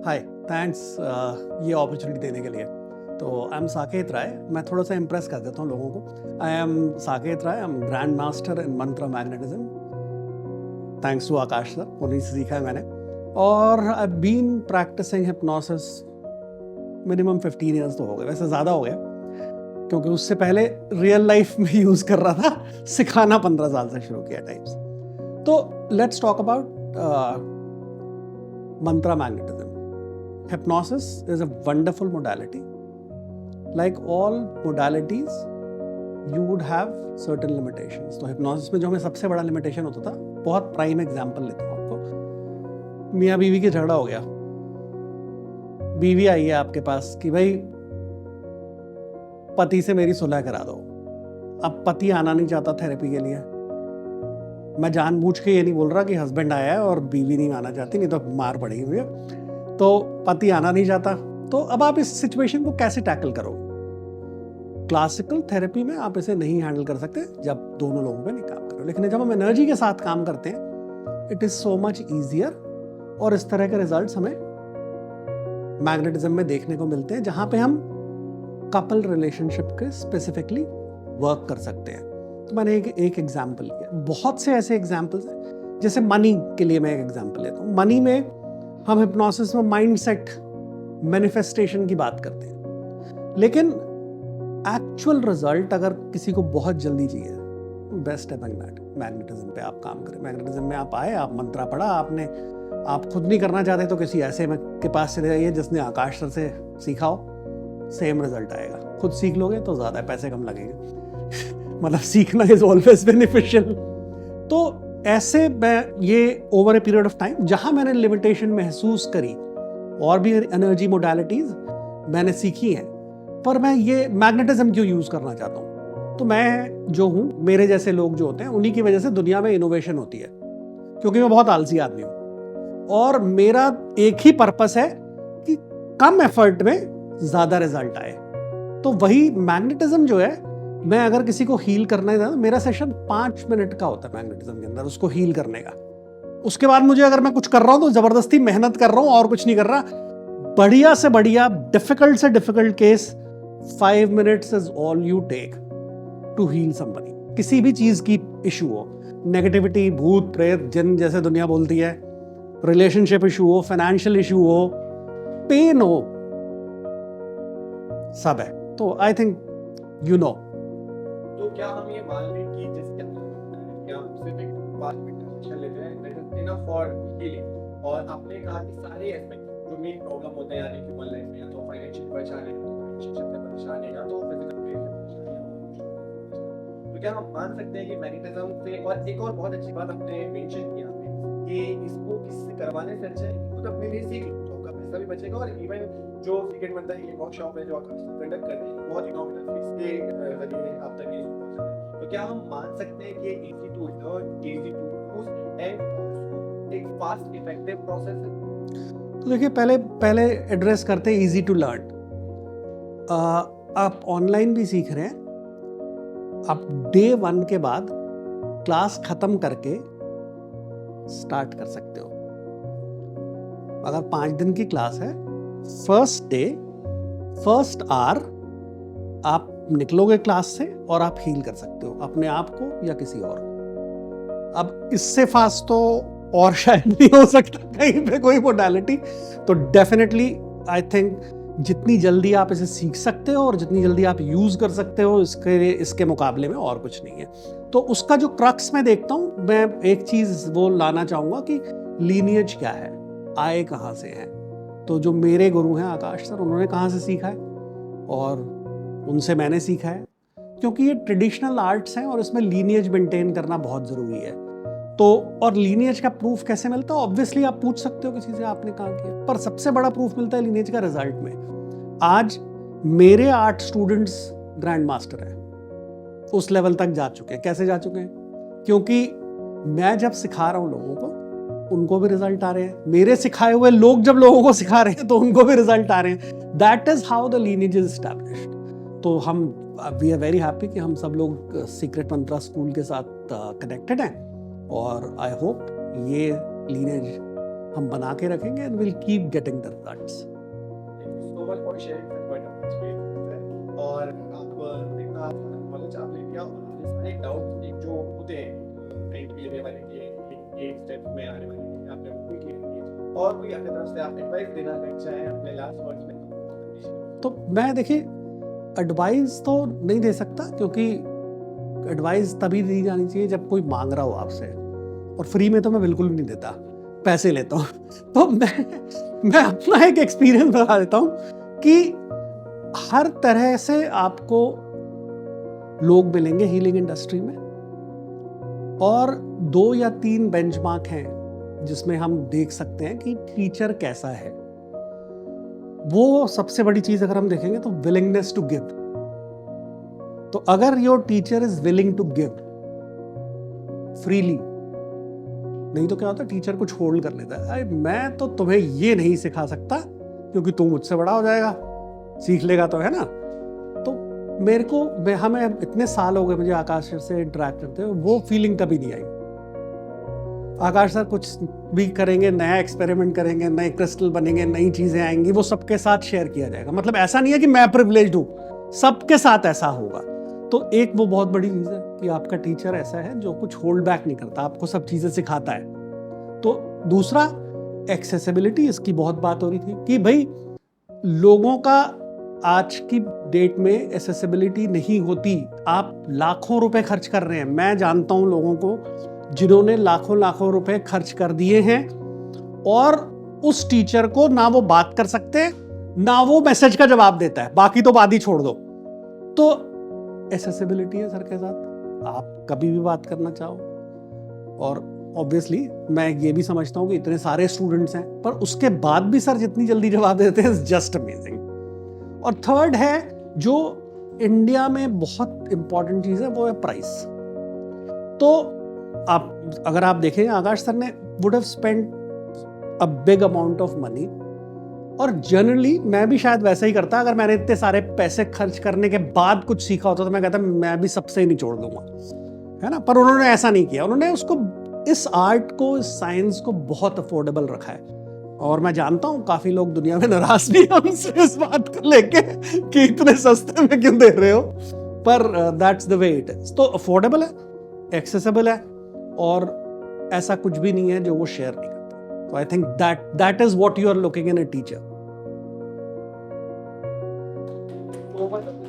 हाय, thanks ये opportunity देने के लिए। तो आई एम साकेत राय। मैं थोड़ा सा इम्प्रेस कर देता हूँ लोगों को। I am Saket Rai, I am grand master in mantra magnetism, thanks to Akash sir, उन्हीं से सीखा है मैंने। और I been practising hypnosis minimum 15 years तो हो गए, वैसे ज़्यादा हो गया क्योंकि उससे पहले रियल लाइफ में यूज़ कर रहा था, सिखाना 15 साल से शुरू किया टाइम्स। तो let's talk about mantra magnetism. Hypnosis is a wonderful modality. Like all modalities, you would have certain limitations. तो hypnosis में जो हमें सबसे बड़ा limitation होता था, बहुत प्राइम एग्जाम्पल लेता हूँ आपको। मियाँ बीवी के झगड़ा हो गया, बीवी आई है आपके पास कि भाई पति से मेरी सुलह करा दो। अब पति आना नहीं चाहता थेरेपी के लिए। मैं जानबूझ के ये नहीं बोल रहा कि हस्बैंड आया है और बीवी नहीं आना चाहती, नहीं तो मार पड़ेगी हुई। तो पति आना नहीं चाहता, तो अब आप इस सिचुएशन को कैसे टैकल करोगे? क्लासिकल थेरेपी में आप इसे नहीं हैंडल कर सकते जब दोनों लोगों पे नहीं काम करो, लेकिन जब हम एनर्जी के साथ काम करते हैं it is so much easier. और इस तरह के रिजल्ट्स हमें मैग्नेटिज्म में देखने को मिलते हैं, जहां पे हम कपल रिलेशनशिप के स्पेसिफिकली वर्क कर सकते हैं। तो मैंने एक एग्जाम्पल लिया, बहुत से ऐसे एग्जाम्पल्स हैं। जैसे मनी के लिए मैं एक एग्जाम्पल लेता हूँ। मनी में हम हिप्नोसिस में माइंड सेट मैनिफेस्टेशन की बात करते हैं, लेकिन एक्चुअल रिजल्ट अगर किसी को बहुत जल्दी चाहिए, बेस्ट है मैग्नेटिज्म पे आप काम करें। मैग्नेटिज्म में आप आए, आप मंत्रा पढ़ा आपने, आप खुद नहीं करना चाहते तो किसी ऐसे के पास चले जाइए जिसने आकाश सर से सीखा हो, सेम रिजल्ट आएगा। खुद सीख लोगे तो ज़्यादा पैसे कम लगेंगे मतलब सीखना इज ऑलवेज बेनिफिशियल। तो ऐसे मैं ये over a period of time जहां मैंने लिमिटेशन महसूस करी, और भी एनर्जी मोडालिटीज मैंने सीखी हैं, पर मैं ये मैग्नेटिज्म क्यों यूज करना चाहता हूँ। तो मैं जो हूँ, मेरे जैसे लोग जो होते हैं, उन्हीं की वजह से दुनिया में इनोवेशन होती है, क्योंकि मैं बहुत आलसी आदमी हूँ और मेरा एक ही पर्पस है कि कम एफर्ट में ज्यादा रिजल्ट आए। तो वही मैग्नेटिज्म जो है, मैं अगर किसी को हील करना है, मेरा सेशन 5 मिनट का होता है मैग्नेटिज्म के अंदर, उसको हील करने का। उसके बाद मुझे अगर मैं कुछ कर रहा हूं तो जबरदस्ती मेहनत कर रहा हूं और कुछ नहीं कर रहा। बढ़िया से बढ़िया, डिफिकल्ट से difficult case, 5 minutes is all you take to heal somebody. किसी भी चीज की इशू हो, नेगेटिविटी, भूत प्रेत, जिन जैसे दुनिया बोलती है, रिलेशनशिप इशू हो, फाइनेंशियल इशू हो, पेन हो, सब है। तो आई थिंक यू नो। तो क्या हम ये मान लें कि जैसे क्या हम सिर्फ एक 5 मिनट सेशन लेते हैं, that is enough for healing. और आपने कहा कि सारे एस्पेक्ट जो मेन प्रॉब्लम होते हैं, यानी ह्यूमन लाइफ में, या तो फाइनेंशियल परेशानी है, तो रिलेशनशिप में परेशानी है, या तो फिजिकल परेशानी है। तो क्या हम मान सकते हैं कि मैग्नेटिज्म से, और एक और बहुत अच्छी बात आपने मेंशन किया कि इसको किससे करवाने से अच्छा है खुद अपने लिए सीख लो, तो आपका पैसा भी बचेगा। और इवन जो सीक्रेट मंत्र ये वर्कशॉप है जो आप कंडक्ट कर रहे हैं, बहुत ही नॉमिनल फीस के जरिए आप तक ये पहुंच रहा है। तो क्या हम मान सकते हैं कि easy to learn, easy to use and also एक फास्ट इफेक्टिव प्रोसेस है? तो देखिए, पहले एड्रेस करते हैं इजी टू लर्न। आप ऑनलाइन भी सीख रहे हैं, आप डे 1 के बाद क्लास खत्म करके स्टार्ट कर सकते हो। अगर 5 दिन की क्लास है, फर्स्ट डे, फर्स्ट आवर आप निकलोगे क्लास से और आप हील कर सकते हो अपने आप को या किसी और को। अब इससे फास्ट तो और शायद नहीं हो सकता कहीं पे कोई मोडालिटी। तो डेफिनेटली आई थिंक जितनी जल्दी आप इसे सीख सकते हो और जितनी जल्दी आप यूज कर सकते हो, इसके मुकाबले में और कुछ नहीं है। तो उसका जो क्रक्स मैं देखता हूं, मैं एक चीज वो लाना चाहूंगा कि लीनियज क्या है, आए कहां से हैं। तो जो मेरे गुरु हैं आकाश सर, उन्होंने कहां से सीखा है और उनसे मैंने सीखा है, क्योंकि ये ट्रेडिशनल आर्ट्स हैं और इसमें लीनियज मेंटेन करना बहुत जरूरी है। तो और लीनियज का प्रूफ कैसे मिलता है? ऑब्वियसली आप पूछ सकते हो किसी से आपने कहा किया, पर सबसे बड़ा प्रूफ मिलता है लीनियज का रिजल्ट में। आज मेरे 8 स्टूडेंट्स ग्रैंड मास्टर हैं, उस लेवल तक जा चुके हैं। कैसे जा चुके हैं? क्योंकि मैं जब सिखा रहा हूं लोगों को, उनको भी रिजल्ट आ रहे हैं। मेरे सिखाए हुए लोग जब लोगों को सिखा रहे हैं तो उनको भी रिजल्ट आ रहे हैं। That is how the lineage is established. तो हम वी आर वेरी हैप्पी कि हम सब लोग सीक्रेट मंत्रा स्कूल के साथ कनेक्टेड हैं, और आई होप ये लीनेज हम बना के रखेंगे and will keep getting the results. So much for sharing that point of experience. और आप इतना नॉलेज आप ले लिया और सारे डाउट एक जो होते हैं कहीं लेने वाले के स्टेप में आने वाले के आपने वो क्लियर किए। और कोई अपनी तरफ से आप एडवाइस देना चाहें अपने लास्ट वर्ड्स में? तो मैं देखिए एडवाइस तो नहीं दे सकता, क्योंकि एडवाइस तभी दी जानी चाहिए जब कोई मांग रहा हो आपसे, और फ्री में तो मैं बिल्कुल नहीं देता, पैसे लेता हूँ। तो मैं अपना एक एक्सपीरियंस बता देता हूँ कि हर तरह से आपको लोग मिलेंगे हीलिंग इंडस्ट्री में, और 2 या 3 बेंचमार्क हैं जिसमें हम देख सकते हैं कि टीचर कैसा है। वो सबसे बड़ी चीज अगर हम देखेंगे तो विलिंगनेस टू गिव। तो अगर your teacher is willing to give freely, नहीं तो क्या होता है टीचर कुछ होल्ड कर लेता है, मैं तो तुम्हें ये नहीं सिखा सकता क्योंकि तू मुझसे बड़ा हो जाएगा, सीख लेगा तो, है ना। तो मेरे को हमें इतने साल हो गए मुझे आकाश सर से इंटरेक्ट करते हुए, वो फीलिंग कभी नहीं आई। आकाश सर कुछ भी करेंगे, नया एक्सपेरिमेंट करेंगे, नए क्रिस्टल बनेंगे, नई चीजें आएंगी, वो सबके साथ शेयर किया जाएगा। मतलब ऐसा नहीं है कि मैं प्रिविलेज्ड हूं, सबके साथ ऐसा होगा। तो एक वो बहुत बड़ी चीज है कि आपका टीचर ऐसा है जो कुछ होल्ड बैक नहीं करता, आपको सब चीजें सिखाता है। तो दूसरा एक्सेसिबिलिटी, इसकी बहुत बात हो रही थी कि भाई लोगों का आज की डेट में एक्सेसिबिलिटी नहीं होती। आप लाखों रुपए खर्च कर रहे हैं, मैं जानता हूं लोगों को जिन्होंने लाखों रुपए खर्च कर दिए हैं, और उस टीचर को ना वो बात कर सकते ना वो मैसेज का जवाब देता है, बाकी तो बात ही छोड़ दो। तो एक्सेसिबिलिटी है सर के साथ, आप कभी भी बात करना चाहो। और ऑब्वियसली मैं ये भी समझता हूं कि इतने सारे स्टूडेंट्स हैं, पर उसके बाद भी सर जितनी जल्दी जवाब देते हैं, जस्ट अमेजिंग। और थर्ड है जो इंडिया में बहुत इंपॉर्टेंट चीज है, वो है प्राइस। तो अगर आप देखें, आकाश सर ने would have spent a big amount of money, और जनरली मैं भी शायद वैसा ही करता। अगर मैंने इतने सारे पैसे खर्च करने के बाद कुछ सीखा होता तो मैं कहता मैं भी सबसे ही निचोड़ दूंगा, है ना। पर उन्होंने ऐसा नहीं किया, उन्होंने उसको, इस आर्ट को, इस साइंस को बहुत अफोर्डेबल रखा है। और मैं जानता हूं काफी लोग दुनिया में नाराज भी हैं हमसे इस बात को लेके कि इतने सस्ते में क्यों दे रहे हो, पर that's the way it is. तो अफोर्डेबल है, एक्सेसिबल है, और ऐसा कुछ भी नहीं है जो वो शेयर नहीं करता। तो I think that is what you are looking in a teacher. तो मतलब